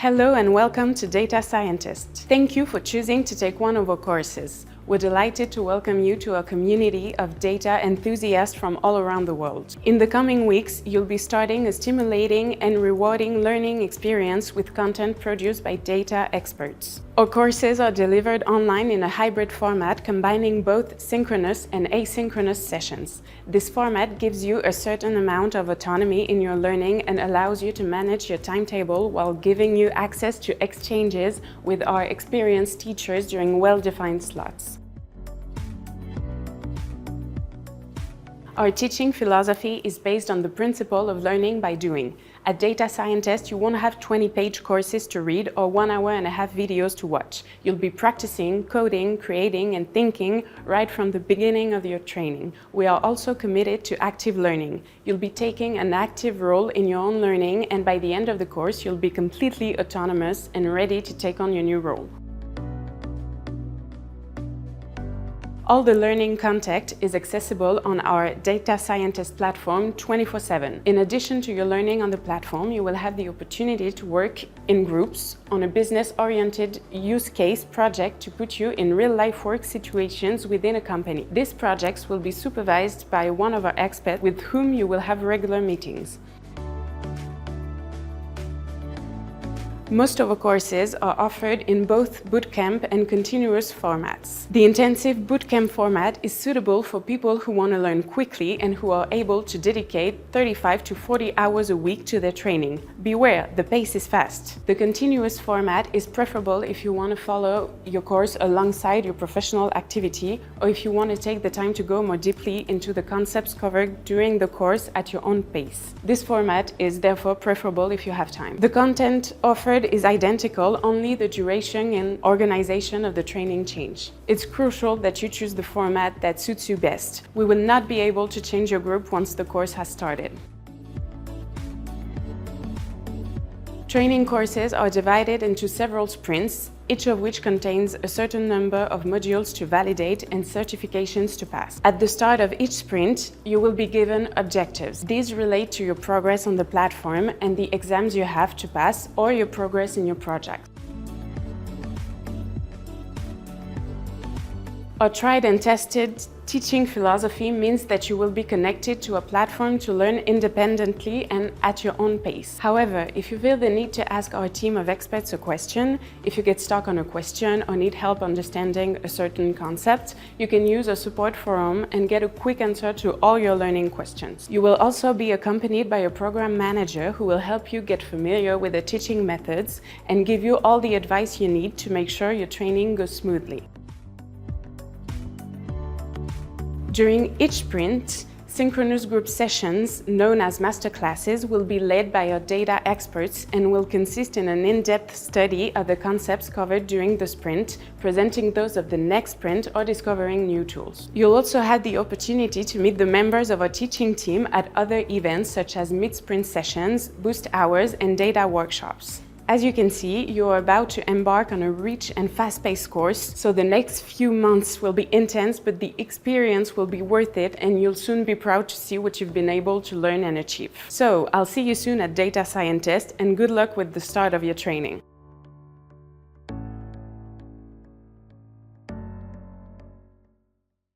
Hello and welcome to Data Scientist. Thank you for choosing to take one of our courses. We're delighted to welcome you to our community of data enthusiasts from all around the world. In the coming weeks, you'll be starting a stimulating and rewarding learning experience with content produced by data experts. Our courses are delivered online in a hybrid format combining both synchronous and asynchronous sessions. This format gives you a certain amount of autonomy in your learning and allows you to manage your timetable while giving you access to exchanges with our experienced teachers during well-defined slots. Our teaching philosophy is based on the principle of learning by doing. At Data Scientist, you won't have 20-page courses to read or 1.5-hour videos to watch. You'll be practicing, coding, creating, and thinking right from the beginning of your training. We are also committed to active learning. You'll be taking an active role in your own learning, and by the end of the course, you'll be completely autonomous and ready to take on your new role. All the learning content is accessible on our Data Scientist platform 24/7. In addition to your learning on the platform, you will have the opportunity to work in groups on a business-oriented use case project to put you in real-life work situations within a company. These projects will be supervised by one of our experts with whom you will have regular meetings. Most of our courses are offered in both bootcamp and continuous formats. The intensive bootcamp format is suitable for people who want to learn quickly and who are able to dedicate 35 to 40 hours a week to their training. Beware, the pace is fast. The continuous format is preferable if you want to follow your course alongside your professional activity or if you want to take the time to go more deeply into the concepts covered during the course at your own pace. This format is therefore preferable if you have time. The content offered is identical, only the duration and organization of the training change. It's crucial that you choose the format that suits you best. We will not be able to change your group once the course has started. Training courses are divided into several sprints, each of which contains a certain number of modules to validate and certifications to pass. At the start of each sprint, you will be given objectives. These relate to your progress on the platform and the exams you have to pass or your progress in your project. Our tried and tested teaching philosophy means that you will be connected to a platform to learn independently and at your own pace. However, if you feel the need to ask our team of experts a question, if you get stuck on a question or need help understanding a certain concept, you can use a support forum and get a quick answer to all your learning questions. You will also be accompanied by a program manager who will help you get familiar with the teaching methods and give you all the advice you need to make sure your training goes smoothly. During each sprint, synchronous group sessions, known as masterclasses, will be led by our data experts and will consist in an in-depth study of the concepts covered during the sprint, presenting those of the next sprint or discovering new tools. You'll also have the opportunity to meet the members of our teaching team at other events such as mid-sprint sessions, boost hours, and data workshops. As you can see, you are about to embark on a rich and fast-paced course, so the next few months will be intense, but the experience will be worth it and you'll soon be proud to see what you've been able to learn and achieve. So, I'll see you soon at Data Scientist and good luck with the start of your training.